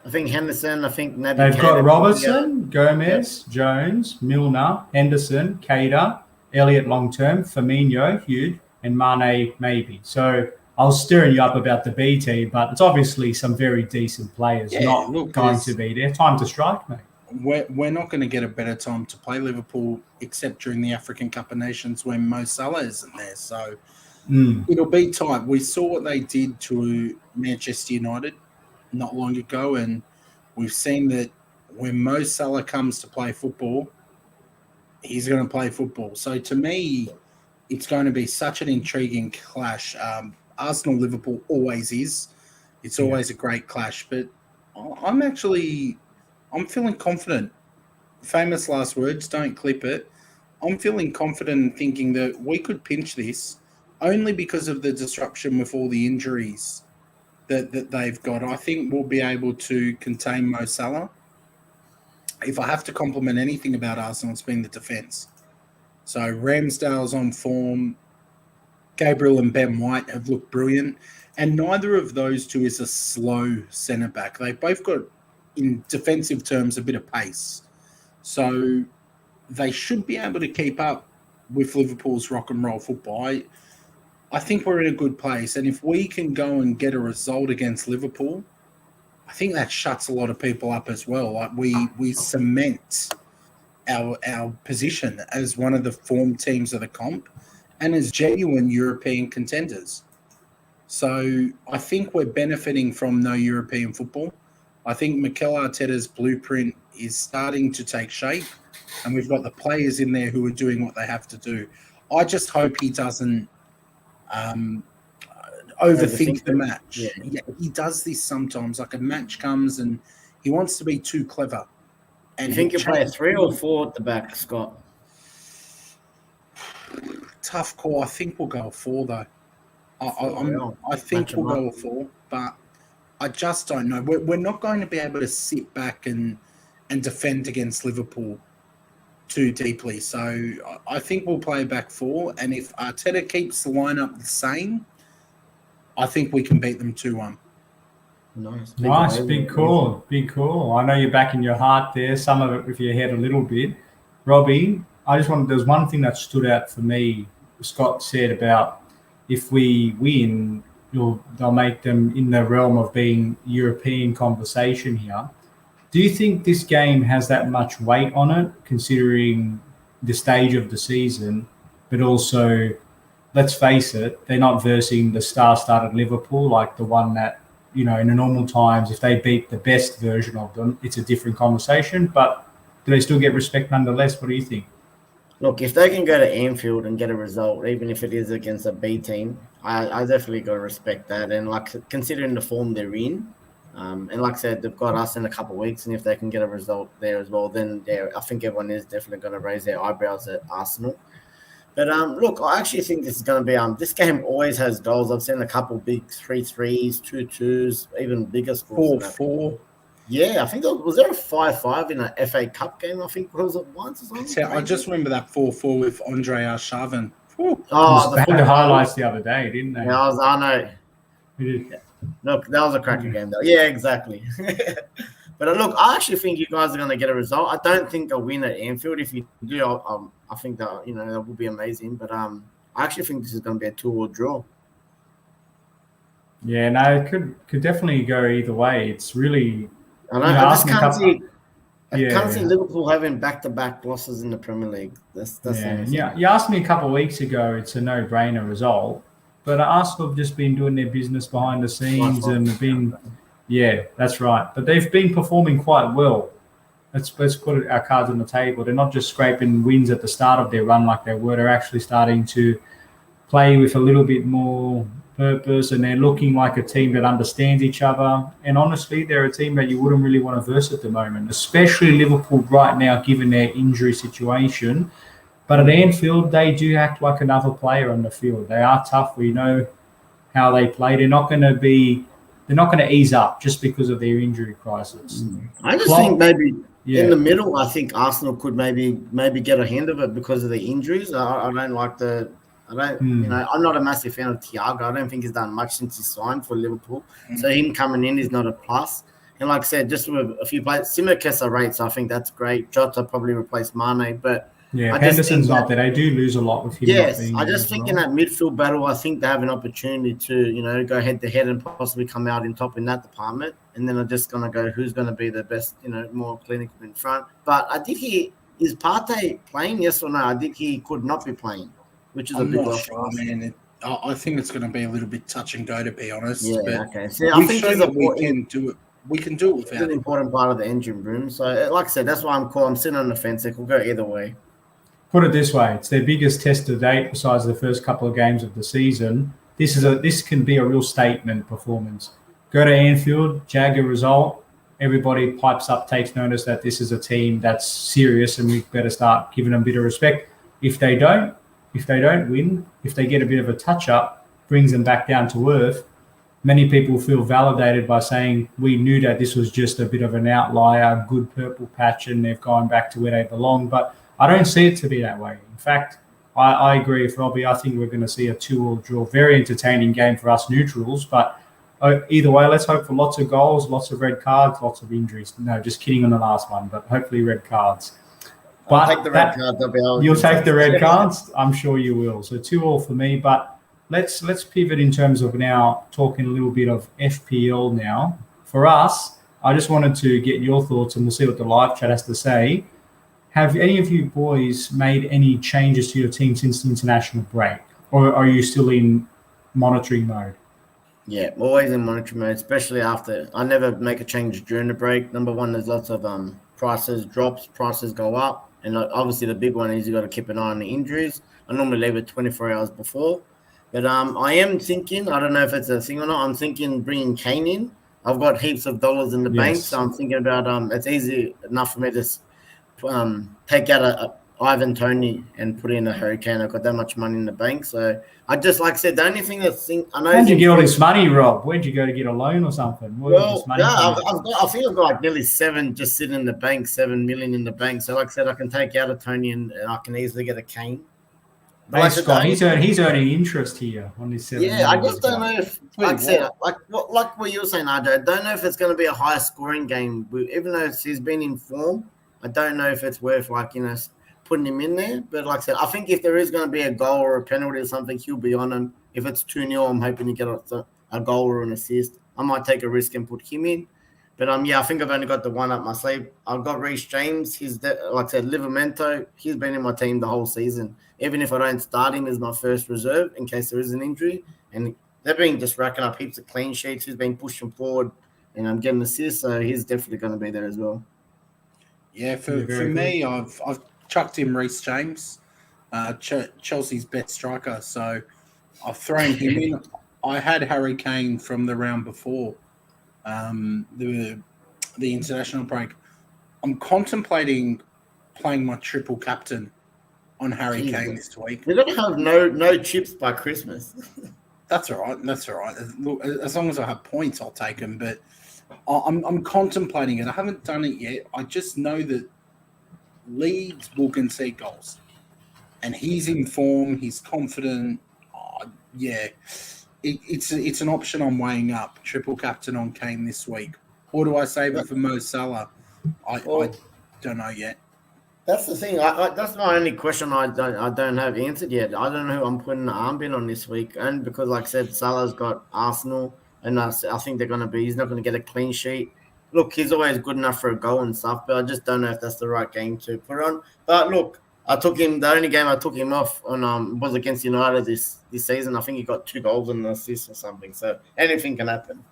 I think Henderson. I think they've got Robertson, Gomez, Jones, Milner, Henderson, Cater, Elliott long term, Firmino, Hughes, and Mane maybe. So I was stirring you up about the B team, but it's obviously some very decent players going to be there. Time to strike, mate. We're not going to get a better time to play Liverpool except during the African Cup of Nations when Mo Salah isn't there. So it'll be tight. We saw what they did to Manchester United not long ago, and we've seen that when Mo Salah comes to play football, he's going to play football. So to me, it's going to be such an intriguing clash. Arsenal-Liverpool always is. It's always a great clash, but I'm feeling confident. Famous last words, don't clip it. I'm feeling confident in thinking that we could pinch this only because of the disruption with all the injuries that they've got. I think we'll be able to contain Mo Salah. If I have to compliment anything about Arsenal, it's been the defence. So Ramsdale's on form. Gabriel and Ben White have looked brilliant. And neither of those two is a slow centre-back. They've both got, in defensive terms, a bit of pace. So they should be able to keep up with Liverpool's rock and roll football. I think we're in a good place. And if we can go and get a result against Liverpool, I think that shuts a lot of people up as well. Like we cement our position as one of the form teams of the comp and as genuine European contenders. So I think we're benefiting from no European football. I think Mikel Arteta's blueprint is starting to take shape, and we've got the players in there who are doing what they have to do. I just hope he doesn't overthink the match. Yeah, he does this sometimes. Like a match comes and he wants to be too clever. And you think you play a 3 or 4 at the back, Scott? Tough call. I think we'll go a 4 though. I think we'll go a 4, but I just don't know. We're not going to be able to sit back and defend against Liverpool too deeply. So I think we'll play back 4, and if Arteta keeps the lineup the same, I think we can beat them 2-1. Nice, big call. I know you're back in your heart there, some of it with your head a little bit. Robbie, there's one thing that stood out for me. Scott said about if we win, they'll make them in the realm of being European conversation here. Do you think this game has that much weight on it, considering the stage of the season, but also, let's face it, they're not versing the star-studded Liverpool, like the one that, in the normal times, if they beat the best version of them, it's a different conversation. But do they still get respect nonetheless? What do you think? Look, if they can go to Anfield and get a result, even if it is against a B team, I definitely got to respect that. And considering the form they're in, and like I said, they've got us in a couple of weeks, and if they can get a result there as well, then I think everyone is definitely going to raise their eyebrows at Arsenal. But look, I actually think this is going to be this game always has goals. I've seen a couple big 3-3s, 2-2s, even bigger scores. 4-4. Yeah, I think was there a 5-5 in an FA Cup game? I think was it once or something. I just remember that 4-4 with Andre Arshavin. They had the highlights the other day, didn't they? Yeah, I know. Yeah. Look, that was a cracking game, though. Yeah, exactly. But look, I actually think you guys are going to get a result. I don't think a win at Anfield. If you do, I think that that will be amazing. But I actually think this is going to be a 2-2 draw. Yeah, no, it could definitely go either way. It's really. I just can't see. I can't see Liverpool having back-to-back losses in the Premier League. That's yeah. You asked me a couple of weeks ago. It's a no-brainer result, but Arsenal have just been doing their business behind the scenes and have been. Yeah, that's right. But they've been performing quite well. Let's put our cards on the table. They're not just scraping wins at the start of their run like they were. They're actually starting to play with a little bit more purpose, and they're looking like a team that understands each other. And honestly, they're a team that you wouldn't really want to verse at the moment, especially Liverpool right now, given their injury situation. But at Anfield, they do act like another player on the field. They are tough. We know how they play. They're not going to ease up just because of their injury crisis. I just think maybe in the middle, I think Arsenal could maybe get a hand of it because of the injuries. I don't like I'm not a massive fan of Thiago. I don't think he's done much since he signed for Liverpool. So him coming in is not a plus. And like I said, just with a few players, Tsimikas are rates, I think that's great. Jota probably replaced Mane, but Henderson's not there. They do lose a lot with him. Yes, I just think in that midfield battle, I think they have an opportunity to, go head to head and possibly come out in top in that department. And then I'm just going to go who's going to be the best, more clinical in front. But I think is Partey playing, yes or no? I think he could not be playing, which is a big loss. I think it's going to be a little bit touch and go, to be honest. Yeah, but okay. See, I think we can do it. We can do it without. It's an important part of the engine room. So, like I said, that's why I'm sitting on the fence. It could go either way. Put it this way, it's their biggest test to date besides the first couple of games of the season. This can be a real statement performance. Go to Anfield, jag a result, everybody pipes up, takes notice that this is a team that's serious and we better start giving them a bit of respect. If they don't win, if they get a bit of a touch-up, brings them back down to earth, many people feel validated by saying we knew that this was just a bit of an outlier, good purple patch, and they've gone back to where they belong. But I don't see it to be that way. In fact, I agree with Robbie. I think we're going to see a 2-2 draw. Very entertaining game for us neutrals. But either way, let's hope for lots of goals, lots of red cards, lots of injuries. No, just kidding on the last one, but hopefully red cards. But I'll take the red cards. You'll take the red cards? I'm sure you will. So 2-2 for me. But let's pivot in terms of now talking a little bit of FPL now. For us, I just wanted to get your thoughts, and we'll see what the live chat has to say. Have any of you boys made any changes to your team since the international break? Or are you still in monitoring mode? Yeah, always in monitoring mode, especially after. I never make a change during the break. Number one, there's lots of prices drops, prices go up. And obviously the big one is you got to keep an eye on the injuries. I normally leave it 24 hours before. But I am thinking, I don't know if it's a thing or not, I'm thinking bringing Kane in. I've got heaps of dollars in the bank, so I'm thinking about it's easy enough for me to take out a Ivan Toney and put in a Hurricane. I've got that much money in the bank. So I just, like I said, the only thing I know. How'd you get all this money, Rob? Where'd you go to get a loan or something? I think I've got like nearly 7 just sitting in the bank, 7 million in the bank. So like I said, I can take out a Toney and I can easily get a Kane. Hey, Scott, he's earning interest here on this 7 million. Yeah, I just don't know if, like I said, like what you were saying, RJ, I don't know if it's going to be a high scoring game. Even though he's been in form, I don't know if it's worth putting him in there. But like I said, I think if there is going to be a goal or a penalty or something, he'll be on him. If it's 2-0, I'm hoping to get a goal or an assist. I might take a risk and put him in. But yeah, I think I've only got the one up my sleeve. I've got Reece James. Like I said, Livramento. He's been in my team the whole season. Even if I don't start him as my first reserve in case there is an injury, and they've been just racking up heaps of clean sheets. He's been pushing forward, and I'm getting assists, so he's definitely going to be there as well. Yeah, for me, I've chucked in Reece James, Chelsea's best striker. So I've thrown him in. I had Harry Kane from the round before the international break. I'm contemplating playing my triple captain on Harry Kane this week. We're going to have no chips by Christmas. That's all right. Look, as long as I have points, I'll take them. But I'm contemplating it. I haven't done it yet. I just know that Leeds will concede goals, and he's in form. He's confident. It's an option I'm weighing up. Triple captain on Kane this week, or do I save it for Mo Salah? I don't know yet. That's the thing. That's my only question I don't have answered yet. I don't know who I'm putting the armband on this week, and because, like I said, Salah's got Arsenal, and I think he's not going to get a clean sheet. Look, he's always good enough for a goal and stuff, but I just don't know if that's the right game to put on. But look, I took him. The only game I took him off on was against United this season. I think he got 2 goals and an assist or something. So anything can happen.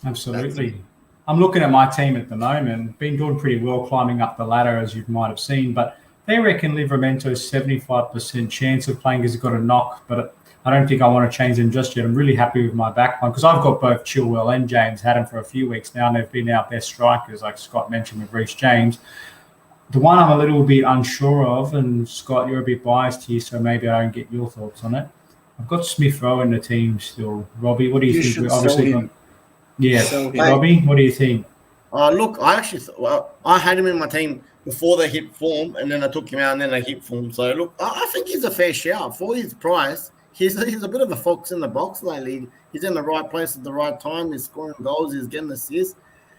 Absolutely. I'm looking at my team at the moment. Been doing pretty well climbing up the ladder, as you might have seen. But they reckon Livramento's 75% chance of playing because he's got a knock. But I don't think I want to change them just yet. I'm really happy with my back line because I've got both Chilwell and James. Had them for a few weeks now, and they've been our best strikers, like Scott mentioned with Reece James. The one I'm a little bit unsure of, and Scott, you're a bit biased here, so maybe I don't get your thoughts on it. I've got Smith Rowe in the team still. Robbie, what do you think? Obviously, Robbie, what do you think? Look, I had him in my team before they hit form, and then I took him out, and then they hit form. So look, I think he's a fair shout for his price. He's a bit of a fox in the box lately. He's in the right place at the right time. He's scoring goals. He's getting assists.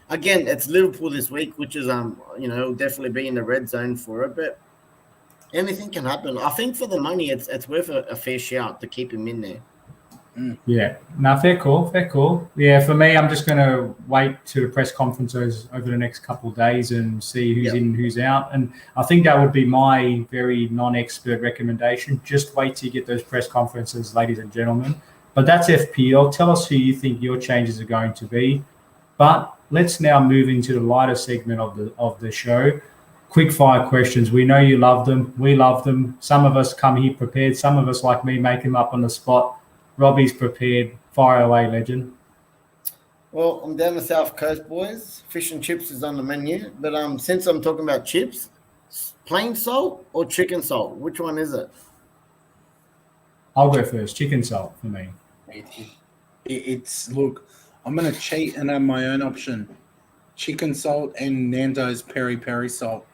Again, it's Liverpool this week, which is definitely be in the red zone for it. But anything can happen. I think for the money, it's worth a fair shout to keep him in there. Yeah, no, fair call. Yeah, for me, I'm just going to wait to the press conferences over the next couple of days and see who's in and who's out. And I think that would be my very non-expert recommendation. Just wait till you get those press conferences, ladies and gentlemen. But that's FPL. Tell us who you think your changes are going to be. But let's now move into the lighter segment of the show. Quickfire questions. We know you love them. We love them. Some of us come here prepared. Some of us, like me, make them up on the spot. Robbie's prepared. Fire away, legend. Well, I'm down the South Coast, boys. Fish and chips is on the menu. But since I'm talking about chips, plain salt or chicken salt? Which one is it? I'll go first. Chicken salt for me. Look, I'm going to cheat and have my own option. Chicken salt and Nando's peri-peri salt.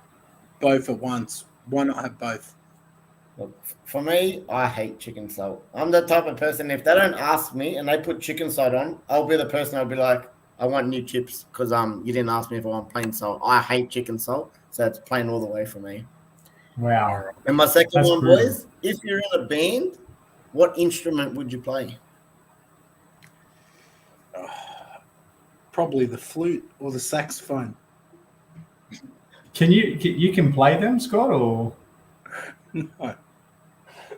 Both at once. Why not have both? Look, for me, I hate chicken salt. I'm the type of person, if they don't ask me and they put chicken salt on, I'll be the person I'll be like, I want new chips because you didn't ask me if I want plain salt. I hate chicken salt, so it's plain all the way for me. Wow. And my second That's one, brutal. boys, if you're in a band, what instrument would you play? Probably the flute or the saxophone. Can you can play them, Scott, or? No.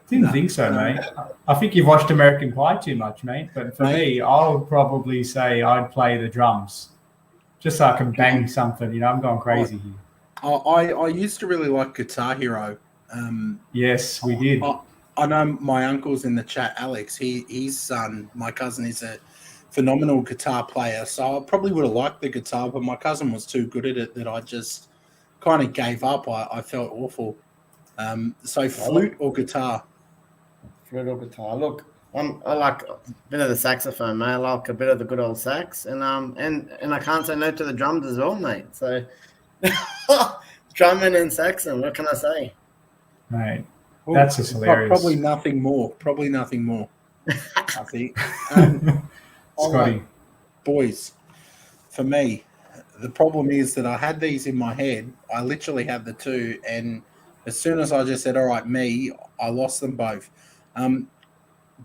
Didn't think so, mate. I think you've watched American Pie too much, mate. But for me, I would probably say I'd play the drums, just so I can bang something. I'm going crazy here. I used to really like Guitar Hero. Yes, we did. I know my uncle's in the chat, Alex. His son, my cousin, is a phenomenal guitar player. So I probably would have liked the guitar, but my cousin was too good at it that I just kind of gave up. I felt awful. So flute or guitar? Flute or guitar. Look, I like a bit of the saxophone, mate. I like a bit of the good old sax, and I can't say no to the drums as well, mate. So drumming and saxon. What can I say, mate? That's just hilarious. Probably nothing more. I think. Scotty, boys, for me, the problem is that I had these in my head. I literally had the two, and as soon as I just said, all right, me, I lost them both.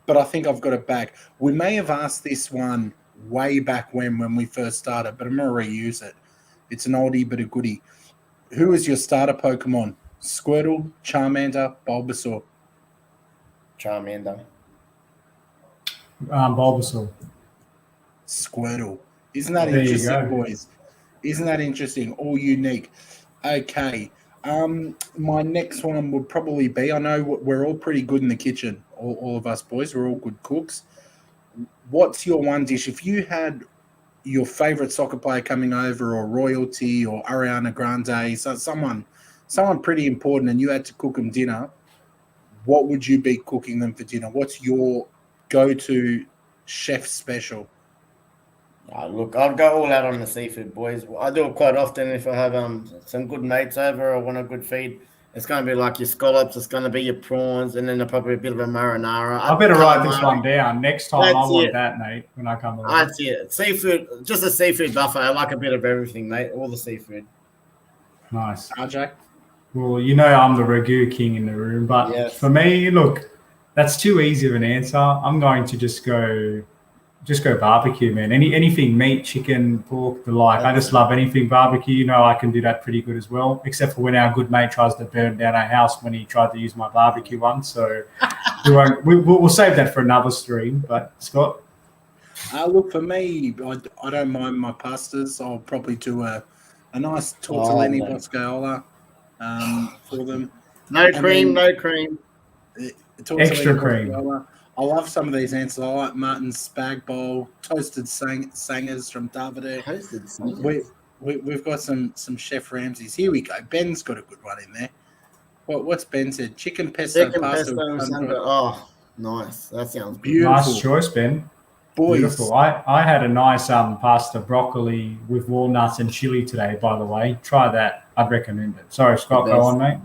But I think I've got it back. We may have asked this one way back when we first started, but I'm going to reuse it. It's an oldie but a goodie. Who is your starter Pokemon? Squirtle, Charmander, Bulbasaur? Charmander. Bulbasaur. Squirtle. Isn't that There you interesting, go. boys? Isn't that interesting? All unique. Okay. My next one would probably be, I know we're all pretty good in the kitchen, all of us boys. We're all good cooks. What's your one dish? If you had your favorite soccer player coming over, or royalty, or Ariana Grande, so someone pretty important, and you had to cook them dinner, what would you be cooking them for dinner? What's your go-to chef special? Look, I'll go all out on the seafood, boys. I do it quite often if I have some good mates over or want a good feed. It's going to be like your scallops, it's going to be your prawns, and then probably a bit of a marinara. I better write this one down. Next time I want that, mate, when I come over. That's it. Seafood, just a seafood buffet. I like a bit of everything, mate. All the seafood. Nice. RJ? Well, you know I'm the ragu king in the room, but for me, look, that's too easy of an answer. I'm going to just go barbecue, man. Anything meat, chicken, pork, the like. I just love anything barbecue. You know, I can do that pretty good as well, except for when our good mate tries to burn down our house when he tried to use my barbecue one. So we'll save that for another stream. But Scott? Look, for me, I don't mind my pastas. I'll probably do a nice tortellini boscaiola for them. No cream. Extra cream. Boscaiola. I love some of these answers. I like Martin's spag bowl, toasted sangers from Davide. Toasted sangers. We've got some Chef Ramsay's. Here we go. Ben's got a good one in there. What's Ben said? Chicken pesto pasta. Oh, nice. That sounds beautiful. Nice choice, Ben. Boys. Beautiful. I had a nice pasta broccoli with walnuts and chili today, by the way. Try that. I'd recommend it. Sorry, Scott, go on, mate.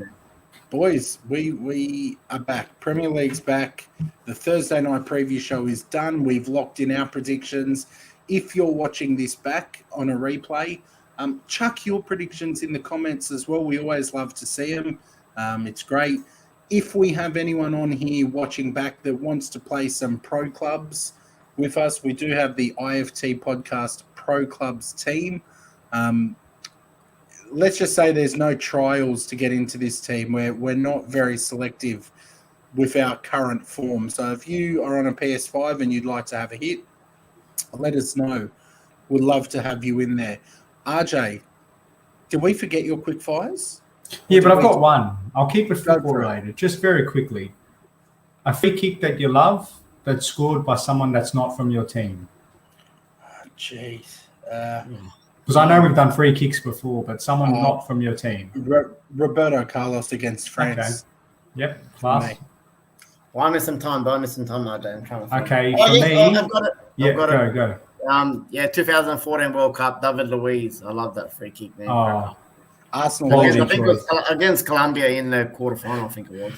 Boys, we are back. Premier League's back. The Thursday night preview show is done. We've locked in our predictions. If you're watching this back on a replay, chuck your predictions in the comments as well. We always love to see them. It's great. If we have anyone on here watching back that wants to play some pro clubs with us, we do have the IFT Podcast Pro Clubs team. Let's just say there's no trials to get into this team. We're not very selective with our current form. So if you are on a PS5 and you'd like to have a hit, let us know. We'd love to have you in there. RJ, did we forget your quick fires? Yeah, but I've got one. I'll keep it football related. Just very quickly. A free kick that you love that's scored by someone that's not from your team. Jeez. Because I know we've done free kicks before, but someone not from your team. Roberto Carlos against France. Okay. Yep, class. Buy me some time, RJ. I'm trying to find Okay, it. for me... I've got it. Yeah, go. 2014 World Cup, David Luiz. I love that free kick, man. Oh, Arsenal. I think it was against Colombia in the quarterfinal, I think it was.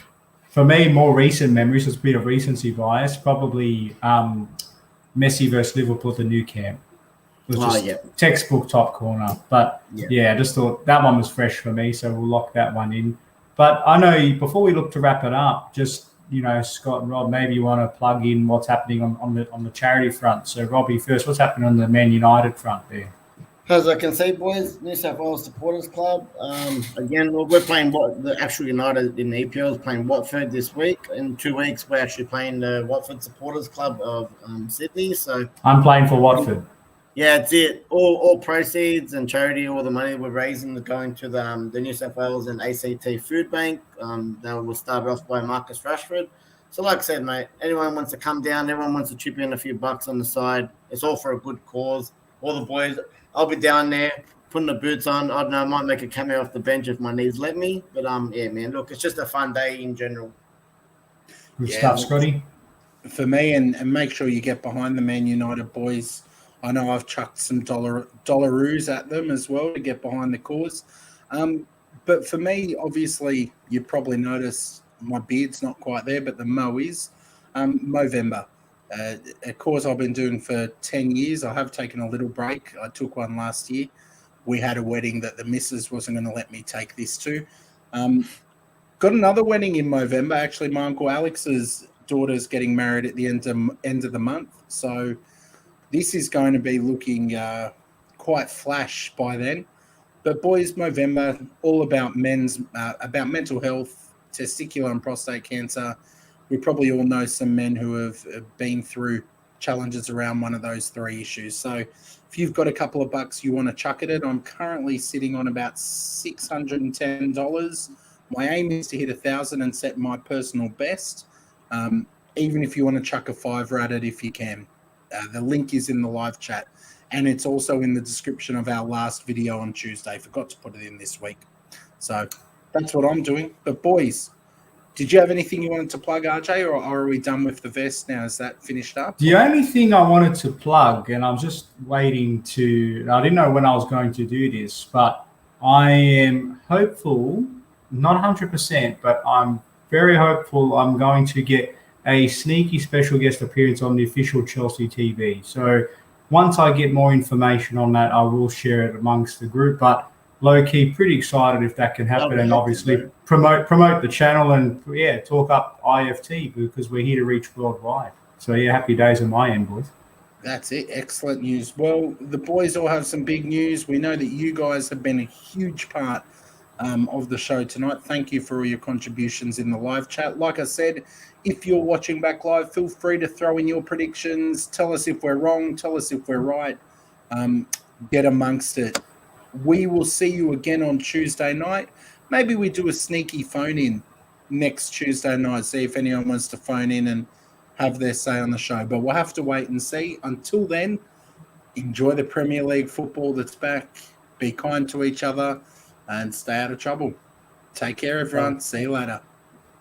For me, more recent memories, it's a bit of recency bias, probably Messi versus Liverpool at the Nou Camp. It was just textbook top corner. But I just thought that one was fresh for me, so we'll lock that one in. But I know before we look to wrap it up, just, Scott and Rob, maybe you want to plug in what's happening on the charity front. So, Robbie, first, what's happening on the Man United front there? As I can see, boys, New South Wales Supporters Club. Again, we're playing the actual United in the EPL is playing Watford this week. In 2 weeks, we're actually playing the Watford Supporters Club of Sydney. So I'm playing for Watford. Yeah, it's it. All proceeds and charity, all the money we're raising is going to the New South Wales and ACT Food Bank. That was started off by Marcus Rashford. So like I said, mate, anyone wants to come down, everyone wants to chip in a few bucks on the side. It's all for a good cause. All the boys, I'll be down there putting the boots on. I don't know, I might make a cameo off the bench if my knees let me. But man, look, it's just a fun day in general. Good stuff, Scotty. For me, and make sure you get behind the Man United boys. I know I've chucked some dollaroos at them as well to get behind the cause. But for me, obviously, you probably noticed my beard's not quite there, but the mo is. Movember. A cause I've been doing for 10 years. I have taken a little break. I took one last year. We had a wedding that the missus wasn't going to let me take this to. Got another wedding in Movember. Actually, my Uncle Alex's daughter's getting married at the end of the month. So this is going to be looking quite flash by then. But boys, Movember, all about about mental health, testicular and prostate cancer. We probably all know some men who have been through challenges around one of those three issues. So if you've got a couple of bucks you want to chuck at it, I'm currently sitting on about $610. My aim is to hit 1,000 and set my personal best. Even if you want to chuck a $5 at it, if you can. The link is in the live chat. And it's also in the description of our last video on Tuesday. Forgot to put it in this week. So that's what I'm doing. But boys, did you have anything you wanted to plug, RJ, or are we done with the vest now? Is that finished up? The only thing I wanted to plug, and I'm just waiting I didn't know when I was going to do this, but I am hopeful, not 100%, but I'm very hopeful I'm going to get a sneaky special guest appearance on the official Chelsea TV. So once I get more information on that, I will share it amongst the group. But low-key, pretty excited if that can happen, and obviously promote the channel and, talk up IFT because we're here to reach worldwide. So, happy days on my end, boys. That's it. Excellent news. Well, the boys all have some big news. We know that you guys have been a huge part of the show tonight. Thank you for all your contributions in the live chat. Like I said, if you're watching back live, feel free to throw in your predictions. Tell us if we're wrong. Tell us if we're right. Get amongst it. We will see you again on Tuesday night. Maybe we do a sneaky phone-in next Tuesday night, see if anyone wants to phone in and have their say on the show. But we'll have to wait and see. Until then, enjoy the Premier League football that's back. Be kind to each other and stay out of trouble. Take care, everyone. See you later.